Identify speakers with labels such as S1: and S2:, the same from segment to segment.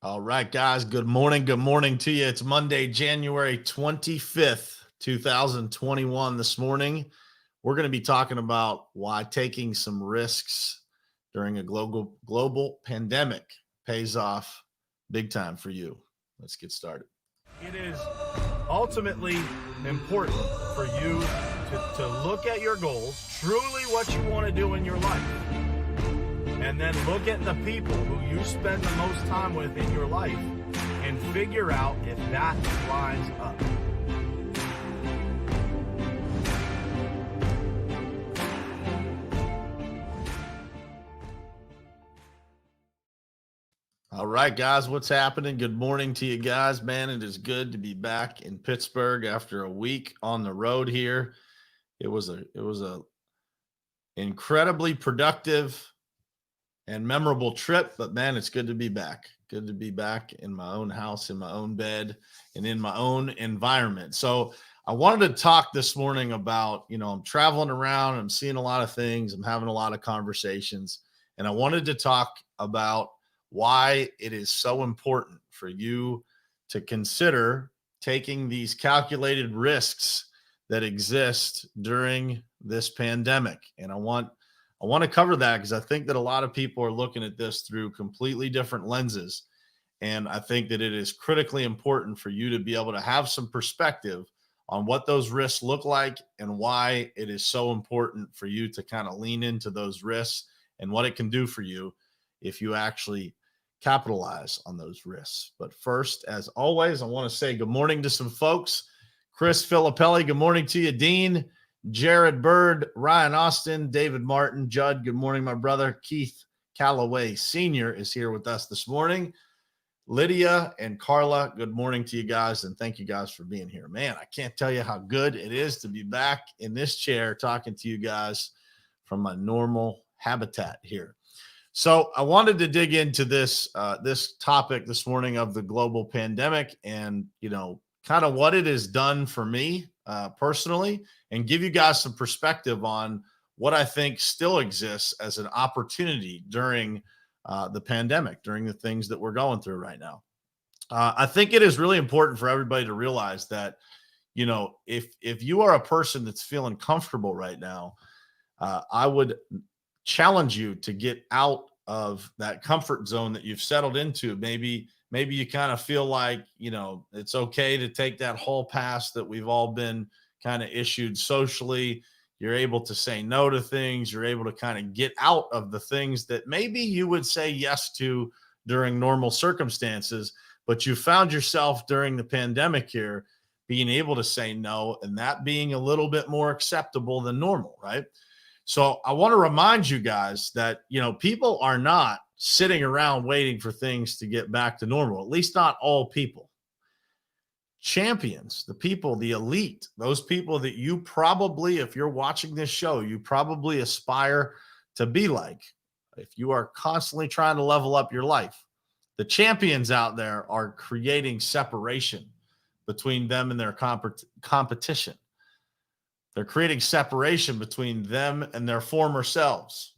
S1: All right, guys. Good morning. Good morning to you. It's Monday, January 25th, 2021. This morning, we're going to be talking about why taking some risks during a global pandemic pays off big time for you. Let's get started.
S2: It is ultimately important for you to look at your goals, truly what you want to do in your life, and then look at the people who you spend the most time with in your life and figure out if that lines up.
S1: All right, guys, what's happening? Good morning to you guys. Man, it is good to be back in Pittsburgh after a week on the road here. It was a incredibly productive and memorable trip, but man, it's good to be back. Good to be back in my own house, in my own bed, and in my own environment. So I wanted to talk this morning about, I'm traveling around, I'm seeing a lot of things, I'm having a lot of conversations, and I wanted to talk about why it is so important for you to consider taking these calculated risks that exist during this pandemic. And I want to cover that because I think that a lot of people are looking at this through completely different lenses. And I think that it is critically important for you to be able to have some perspective on what those risks look like and why it is so important for you to kind of lean into those risks and what it can do for you if you actually capitalize on those risks. But first, as always, I want to say good morning to some folks. Chris Filippelli, good morning to you. Dean, Jared Bird, Ryan Austin, David Martin, Judd, good morning, my brother. Keith Calloway Sr. is here with us this morning. Lydia and Carla, good morning to you guys, and thank you guys for being here. Man, I can't tell you how good it is to be back in this chair talking to you guys from my normal habitat here. So I wanted to dig into this topic this morning of the global pandemic and, kind of what it has done for me personally, and give you guys some perspective on what I think still exists as an opportunity during the pandemic, during the things that we're going through right now. I think it is really important for everybody to realize that, if you are a person that's feeling comfortable right now, I would challenge you to get out of that comfort zone that you've settled into. Maybe you kind of feel like, it's okay to take that hall pass that we've all been kind of issued socially. You're able to say no to things. You're able to kind of get out of the things that maybe you would say yes to during normal circumstances, but you found yourself during the pandemic here being able to say no, and that being a little bit more acceptable than normal, right? So I want to remind you guys that, people are not sitting around waiting for things to get back to normal, at least not all people. Champions, the people, the elite, those people that you probably, if you're watching this show, you probably aspire to be like. If you are constantly trying to level up your life, the champions out there are creating separation between them and their competition. They're creating separation between them and their former selves.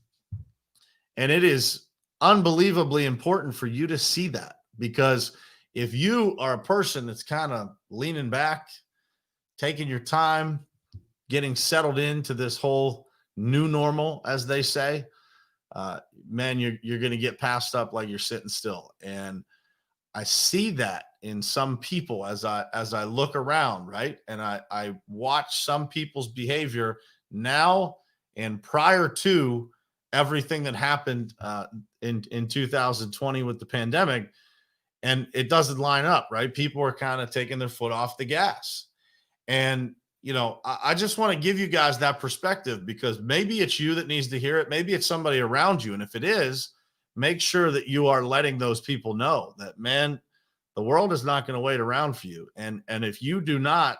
S1: And it is unbelievably important for you to see that, because if you are a person that's kind of leaning back, taking your time, getting settled into this whole new normal, as they say, man, you're going to get passed up like you're sitting still. And I see that in some people as I look around, right? And I watch some people's behavior now and prior to everything that happened in 2020 with the pandemic, and it doesn't line up, right? People are kind of taking their foot off the gas. And, I just want to give you guys that perspective, because maybe it's you that needs to hear it. Maybe it's somebody around you. And if it is, make sure that you are letting those people know that, man, the world is not going to wait around for you. And if you do not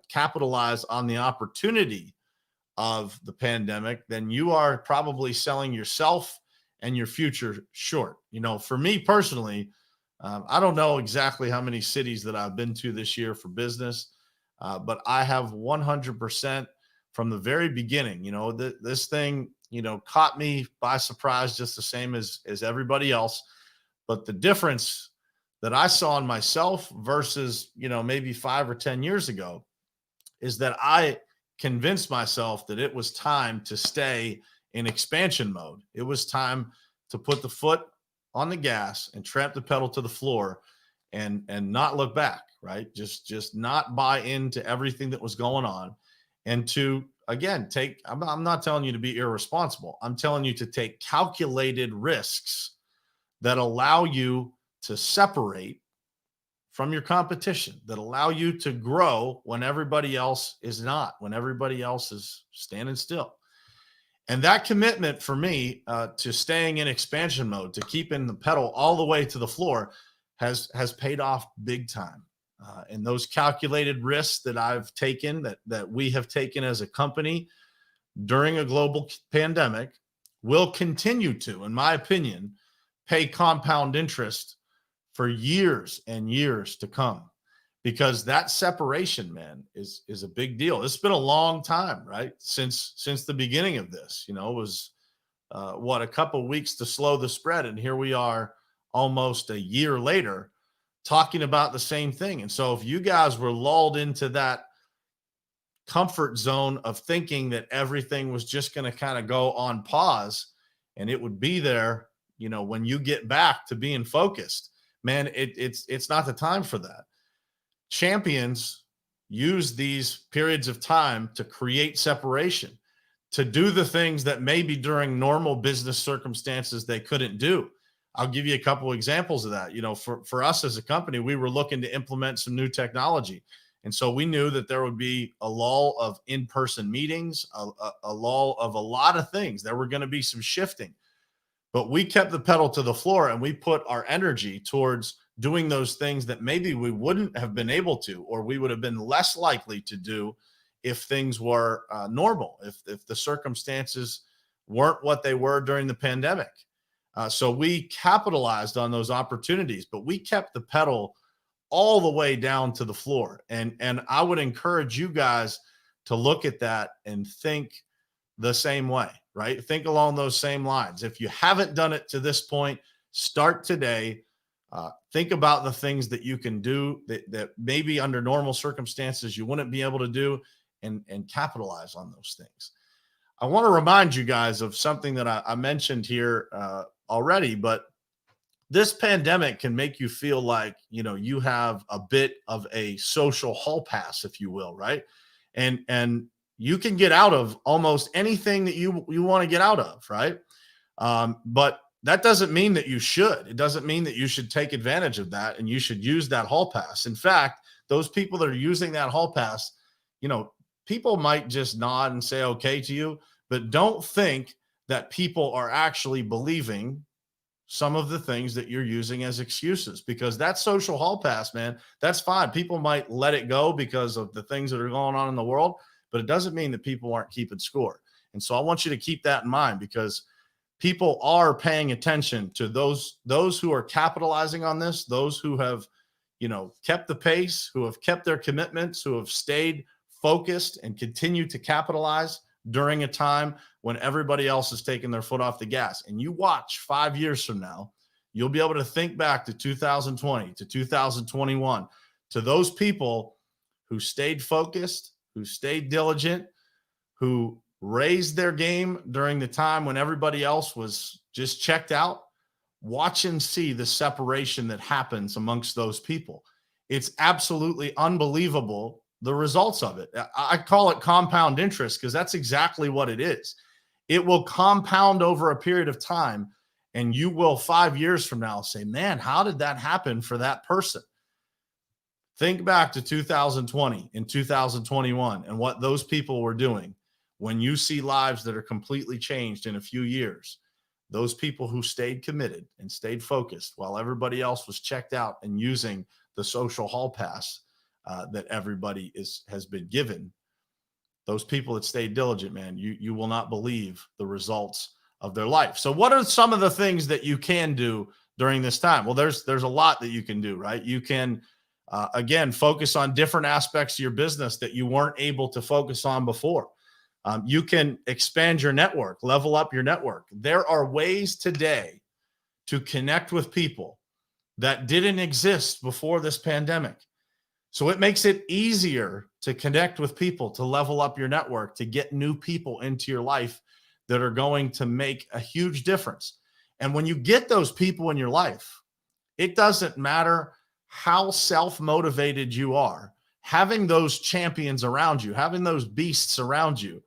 S1: capitalize on the opportunity of the pandemic, then you are probably selling yourself and your future short. For me personally, I don't know exactly how many cities that I've been to this year for business, but I have 100% from the very beginning. This thing, caught me by surprise just the same as everybody else. But the difference that I saw in myself versus, maybe 5 or 10 years ago is that I convinced myself that it was time to stay in expansion mode. It was time to put the foot on the gas and tramp the pedal to the floor and not look back, right? Just not buy into everything that was going on, and to, again, I'm not telling you to be irresponsible. I'm telling you to take calculated risks that allow you to separate from your competition, that allow you to grow when everybody else is not, when everybody else is standing still. And that commitment for me to staying in expansion mode, to keeping the pedal all the way to the floor, has paid off big time. And those calculated risks that I've taken, that we have taken as a company during a global pandemic, will continue to, in my opinion, pay compound interest for years and years to come, because that separation, man, is a big deal. It's been a long time, right? Since the beginning of this, it was a couple weeks to slow the spread, and here we are almost a year later talking about the same thing. And so if you guys were lulled into that comfort zone of thinking that everything was just going to kind of go on pause and it would be there, when you get back to being focused, man, it's not the time for that. Champions use these periods of time to create separation, to do the things that maybe during normal business circumstances they couldn't do. I'll give you a couple examples of that. For us as a company, we were looking to implement some new technology. And so we knew that there would be a lull of in-person meetings, a lull of a lot of things. There were going to be some shifting. But we kept the pedal to the floor, and we put our energy towards doing those things that maybe we wouldn't have been able to, or we would have been less likely to do if things were normal, if the circumstances weren't what they were during the pandemic. So we capitalized on those opportunities, but we kept the pedal all the way down to the floor. And I would encourage you guys to look at that and think the same way, right? Think along those same lines. If you haven't done it to this point, start today. Think about the things that you can do that maybe under normal circumstances you wouldn't be able to do, and capitalize on those things. I want to remind you guys of something that I mentioned here already, but this pandemic can make you feel like, you have a bit of a social hall pass, if you will, right? And you can get out of almost anything that you want to get out of, right? But that doesn't mean that you should. It doesn't mean that you should take advantage of that and you should use that hall pass. In fact, those people that are using that hall pass, people might just nod and say okay to you, but don't think that people are actually believing some of the things that you're using as excuses, because that social hall pass, man, that's fine. People might let it go because of the things that are going on in the world, but it doesn't mean that people aren't keeping score. And so I want you to keep that in mind, because people are paying attention to those who are capitalizing on this, those who have, kept the pace, who have kept their commitments, who have stayed focused and continue to capitalize during a time when everybody else is taking their foot off the gas. And you watch 5 years from now, you'll be able to think back to 2020, to 2021, to those people who stayed focused, who stayed diligent, who raised their game during the time when everybody else was just checked out. Watch and see the separation that happens amongst those people. It's absolutely unbelievable, the results of it. I call it compound interest, because that's exactly what it is. It will compound over a period of time, and you will 5 years from now say, man, how did that happen for that person? Think back to 2020 and 2021 and what those people were doing. When you see lives that are completely changed in a few years, those people who stayed committed and stayed focused while everybody else was checked out and using the social hall pass that everybody has been given, those people that stayed diligent, man, you will not believe the results of their life. So what are some of the things that you can do during this time? Well, there's a lot that you can do, right? You can, again, focus on different aspects of your business that you weren't able to focus on before. You can expand your network, level up your network. There are ways today to connect with people that didn't exist before this pandemic. So it makes it easier to connect with people, to level up your network, to get new people into your life that are going to make a huge difference. And when you get those people in your life, it doesn't matter how self-motivated you are. Having those champions around you, having those beasts around you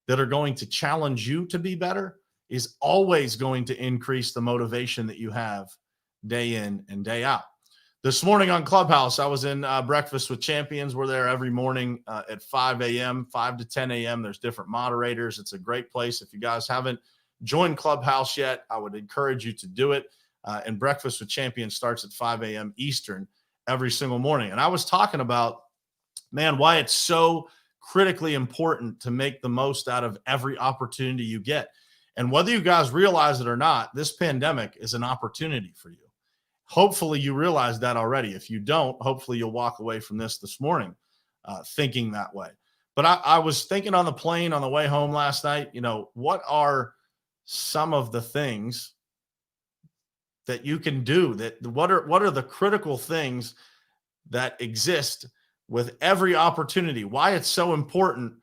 S1: that are going to challenge you to be better is always going to increase the motivation that you have day in and day out. This morning on Clubhouse, I was in Breakfast with Champions. We're there every morning at 5 a.m., 5 to 10 a.m. There's different moderators. It's a great place. If you guys haven't joined Clubhouse yet, I would encourage you to do it. And Breakfast with Champions starts at 5 a.m. Eastern every single morning. And I was talking about, man, why it's so critically important to make the most out of every opportunity you get. And whether you guys realize it or not, this pandemic is an opportunity for you. Hopefully you realize that already. If you don't, hopefully you'll walk away from this morning thinking that way. But I was thinking on the plane on the way home last night, what are some of the things that you can do? What are the critical things that exist with every opportunity? Why it's so important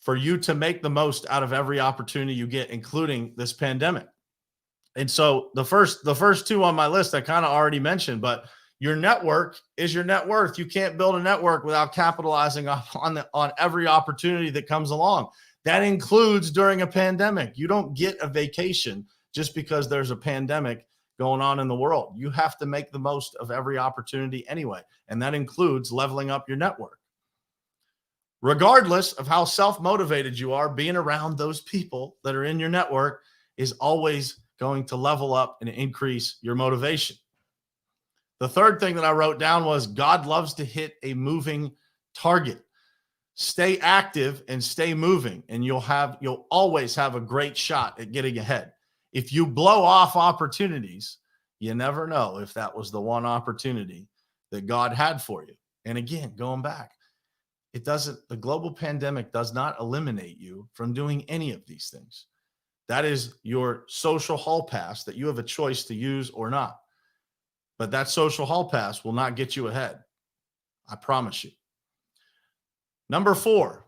S1: for you to make the most out of every opportunity you get, including this pandemic. And so the first two on my list I kind of already mentioned, but your network is your net worth. You can't build a network without capitalizing on every opportunity that comes along. That includes during a pandemic. You don't get a vacation just because there's a pandemic going on in the world. You have to make the most of every opportunity anyway, and that includes leveling up your network. Regardless of how self-motivated you are, being around those people that are in your network is always going to level up and increase your motivation. The third thing that I wrote down was God loves to hit a moving target. Stay active and stay moving, and you'll always have a great shot at getting ahead. If you blow off opportunities, you never know if that was the one opportunity that God had for you. And again, going back, the global pandemic does not eliminate you from doing any of these things. That is your social hall pass that you have a choice to use or not. But that social hall pass will not get you ahead. I promise you. Number 4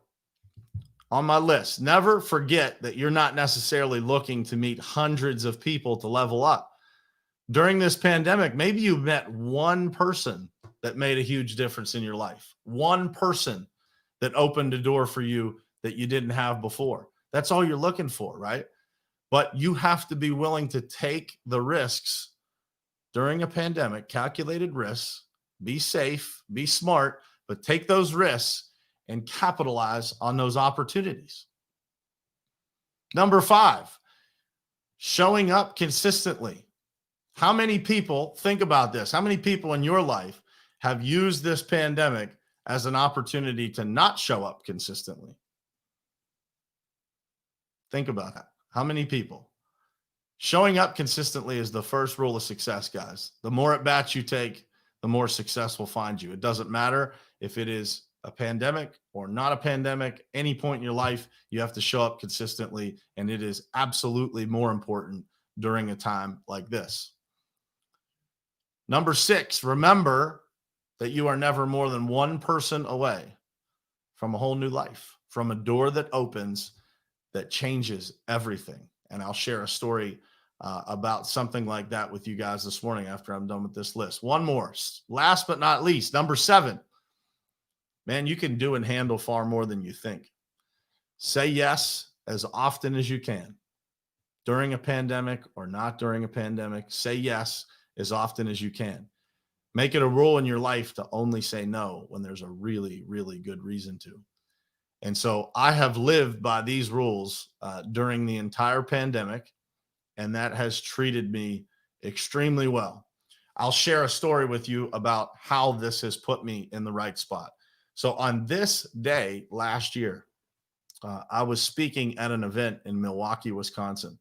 S1: on my list, never forget that you're not necessarily looking to meet hundreds of people to level up. During this pandemic, maybe you met one person that made a huge difference in your life. One person that opened a door for you that you didn't have before. That's all you're looking for, right? But you have to be willing to take the risks during a pandemic, calculated risks, be safe, be smart, but take those risks and capitalize on those opportunities. Number 5, showing up consistently. How many people, think about this, how many people in your life have used this pandemic as an opportunity to not show up consistently? Think about that. How many people? Showing up consistently is the first rule of success, guys. The more at bats you take, the more success will find you. It doesn't matter if it is a pandemic or not a pandemic. Any point in your life, you have to show up consistently, and it is absolutely more important during a time like this. Number 6, remember that you are never more than one person away from a whole new life, from a door that opens that changes everything. And I'll share a story about something like that with you guys this morning after I'm done with this list. One more, last but not least, number 7. Man, you can do and handle far more than you think. Say yes as often as you can. During a pandemic or not during a pandemic, say yes as often as you can. Make it a rule in your life to only say no when there's a really, really good reason to. And so I have lived by these rules during the entire pandemic, and that has treated me extremely well. I'll share a story with you about how this has put me in the right spot. So on this day last year, I was speaking at an event in Milwaukee, Wisconsin.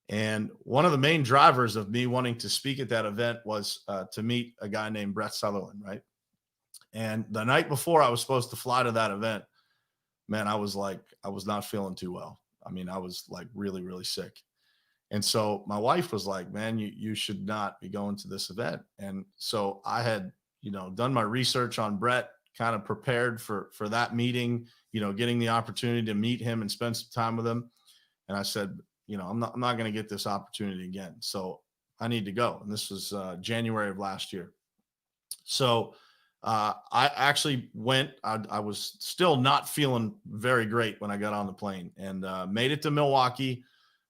S1: And one of the main drivers of me wanting to speak at that event was to meet a guy named Sutherlin, right? And the night before I was supposed to fly to that event, man, I was not feeling too well. I mean, I was like really, really sick. And so my wife was like, man, you should not be going to this event. And so I had, done my research on Brett, kind of prepared for that meeting, getting the opportunity to meet him and spend some time with him. And I said, I'm not going to get this opportunity again. So I need to go. And this was January of last year. So I actually went. I was still not feeling very great when I got on the plane, and made it to Milwaukee.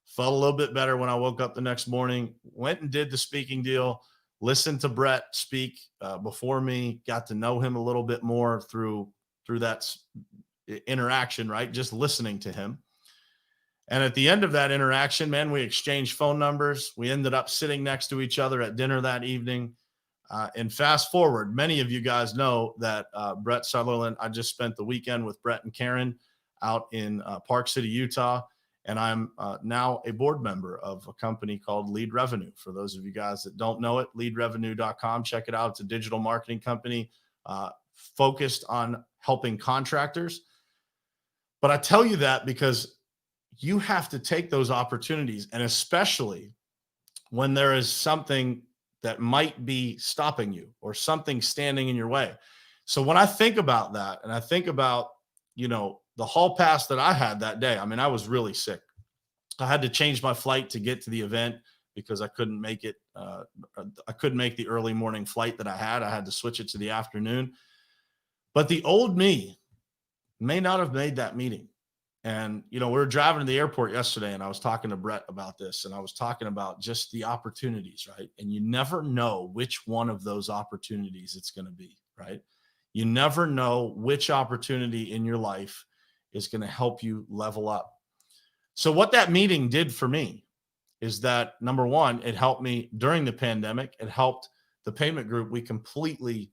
S1: Felt a little bit better when I woke up the next morning. Went and did the speaking deal. Listened to Brett speak before me. Got to know him a little bit more through that interaction, right? Just listening to him. And at the end of that interaction, man, we exchanged phone numbers. We ended up sitting next to each other at dinner that evening. And fast forward, many of you guys know that Brett Sutherlin, I just spent the weekend with Brett and Karen out in Park City, Utah. And I'm now a board member of a company called Lead Revenue. For those of you guys that don't know it, leadrevenue.com. Check it out. It's a digital marketing company focused on helping contractors. But I tell you that because you have to take those opportunities, and especially when there is something that might be stopping you or something standing in your way. So when I think about that, and I think about, the hall pass that I had that day, I mean, I was really sick. I had to change my flight to get to the event because I couldn't make it. I couldn't make the early morning flight that I had. I had to switch it to the afternoon. But the old me may not have made that meeting. And, we were driving to the airport yesterday, and I was talking to Brett about this, and I was talking about just the opportunities, right? And you never know which one of those opportunities it's going to be, right? You never know which opportunity in your life is going to help you level up. So what that meeting did for me is that, number one, it helped me during the pandemic. It helped the payment group. We completely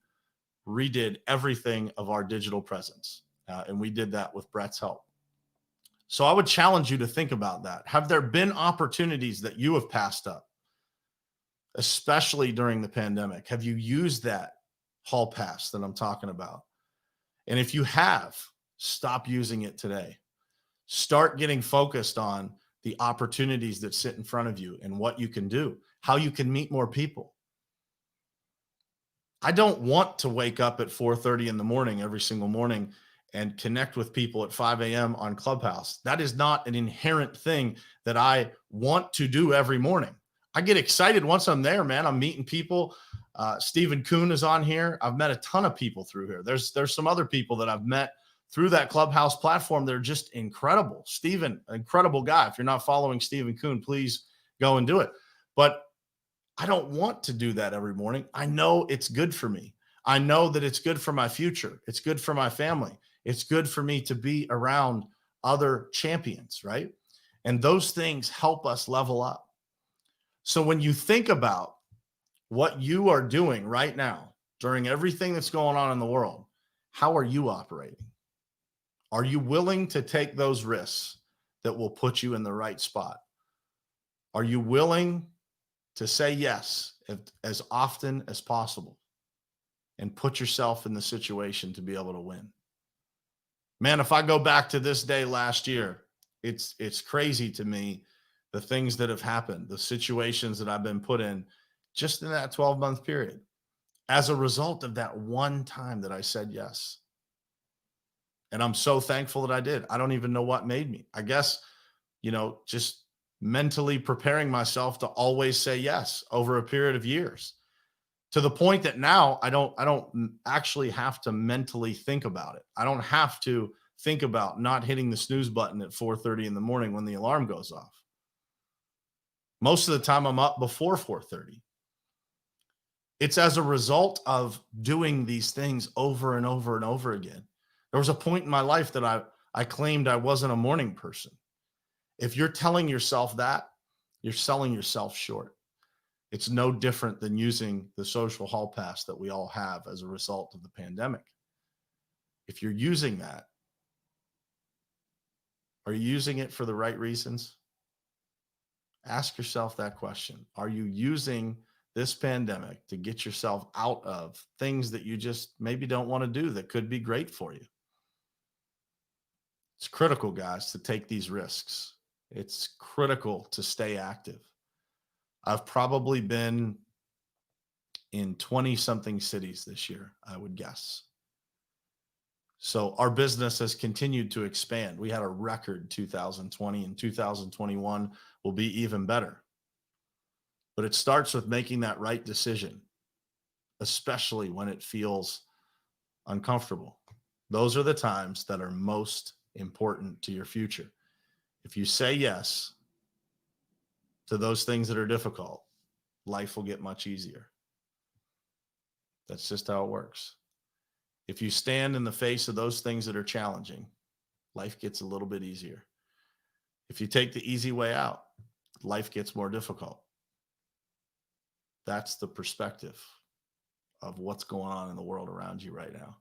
S1: redid everything of our digital presence. And we did that with Brett's help. So I would challenge you to think about that. Have there been opportunities that you have passed up, especially during the pandemic? Have you used that hall pass that I'm talking about? And if you have, stop using it today. Start getting focused on the opportunities that sit in front of you and what you can do, how you can meet more people. I don't want to wake up at 4:30 in the morning every single morning and connect with people at 5 a.m. on Clubhouse. That is not an inherent thing that I want to do every morning. I get excited once I'm there, man. I'm meeting people. Stephen Kuhn is on here. I've met a ton of people through here. There's some other people that I've met through that Clubhouse platform. They're just incredible. Stephen, incredible guy. If you're not following Stephen Kuhn, please go and do it. But I don't want to do that every morning. I know it's good for me. I know that it's good for my future. It's good for my family. It's good for me to be around other champions, right? And those things help us level up. So when you think about what you are doing right now during everything that's going on in the world, how are you operating? Are you willing to take those risks that will put you in the right spot? Are you willing to say yes as often as possible and put yourself in the situation to be able to win? Man, if I go back to this day last year, it's crazy to me, the things that have happened, the situations that I've been put in just in that 12-month period as a result of that one time that I said yes. And I'm so thankful that I did. I don't even know what made me. I guess, just mentally preparing myself to always say yes over a period of years, to the point that now I don't actually have to mentally think about it. I don't have to think about not hitting the snooze button at 4:30 in the morning when the alarm goes off. Most of the time I'm up before 4:30. It's as a result of doing these things over and over and over again. There was a point in my life that I claimed I wasn't a morning person. If you're telling yourself that, you're selling yourself short. It's no different than using the social hall pass that we all have as a result of the pandemic. If you're using that, are you using it for the right reasons? Ask yourself that question. Are you using this pandemic to get yourself out of things that you just maybe don't want to do that could be great for you? It's critical, guys, to take these risks. It's critical to stay active. I've probably been in 20 something cities this year, I would guess. So our business has continued to expand. We had a record 2020, and 2021 will be even better. But it starts with making that right decision, especially when it feels uncomfortable. Those are the times that are most important to your future. If you say yes to those things that are difficult, life will get much easier. That's just how it works. If you stand in the face of those things that are challenging, life gets a little bit easier. If you take the easy way out, life gets more difficult. That's the perspective of what's going on in the world around you right now.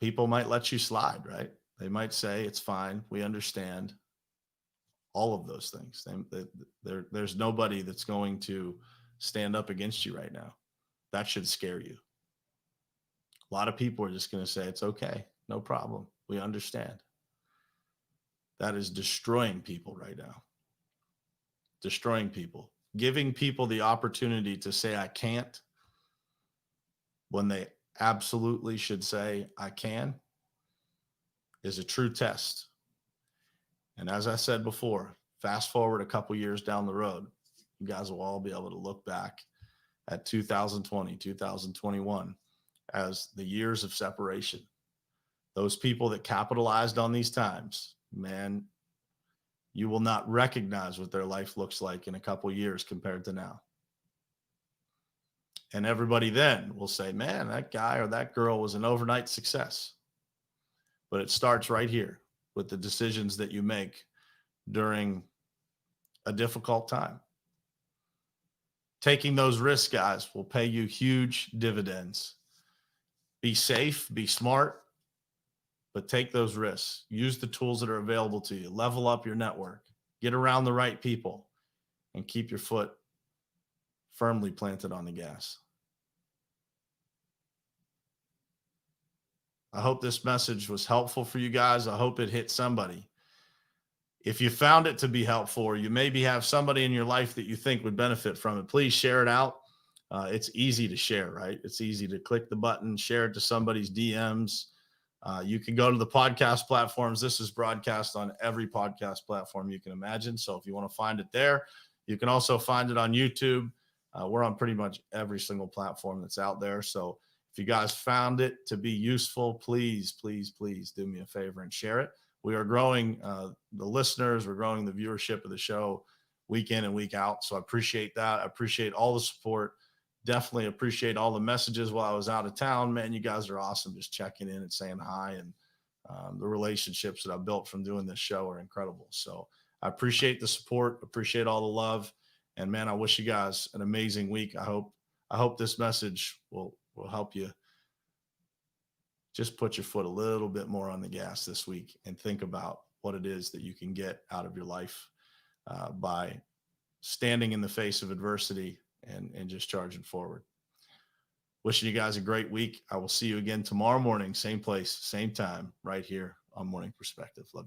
S1: People might let you slide, right? They might say, it's fine, we understand. All of those things. There's nobody that's going to stand up against you right now. That should scare you. A lot of people are just going to say, it's okay, no problem, we understand. That is destroying people right now. Destroying people. Giving people the opportunity to say, I can't, when they absolutely should say, I can, is a true test. And as I said before, fast forward a couple years down the road, you guys will all be able to look back at 2020, 2021 as the years of separation. Those people that capitalized on these times, man, you will not recognize what their life looks like in a couple years compared to now. And everybody then will say, man, that guy or that girl was an overnight success. But it starts right here with the decisions that you make during a difficult time. Taking those risks, guys, will pay you huge dividends. Be safe, be smart, but take those risks. Use the tools that are available to you. Level up your network. Get around the right people and keep your foot firmly planted on the gas. I hope this message was helpful for you guys. I hope it hit somebody. If you found it to be helpful, or you maybe have somebody in your life that you think would benefit from it, please share it out. It's easy to share, right? It's easy to click the button, share it to somebody's DMs. You can go to the podcast platforms. This is broadcast on every podcast platform you can imagine. So if you want to find it there, you can also find it on YouTube. We're on pretty much every single platform that's out there. So if you guys found it to be useful, please, please, please do me a favor and share it. We are growing the listeners. We're growing the viewership of the show week in and week out. So I appreciate that. I appreciate all the support. Definitely appreciate all the messages while I was out of town. Man, you guys are awesome. Just checking in and saying hi. And the relationships that I've built from doing this show are incredible. So I appreciate the support, appreciate all the love. And man, I wish you guys an amazing week. I hope this message will help you just put your foot a little bit more on the gas this week and think about what it is that you can get out of your life by standing in the face of adversity and just charging forward. Wishing you guys a great week. I will see you again tomorrow morning, same place, same time, right here on Morning Perspective. Love you guys.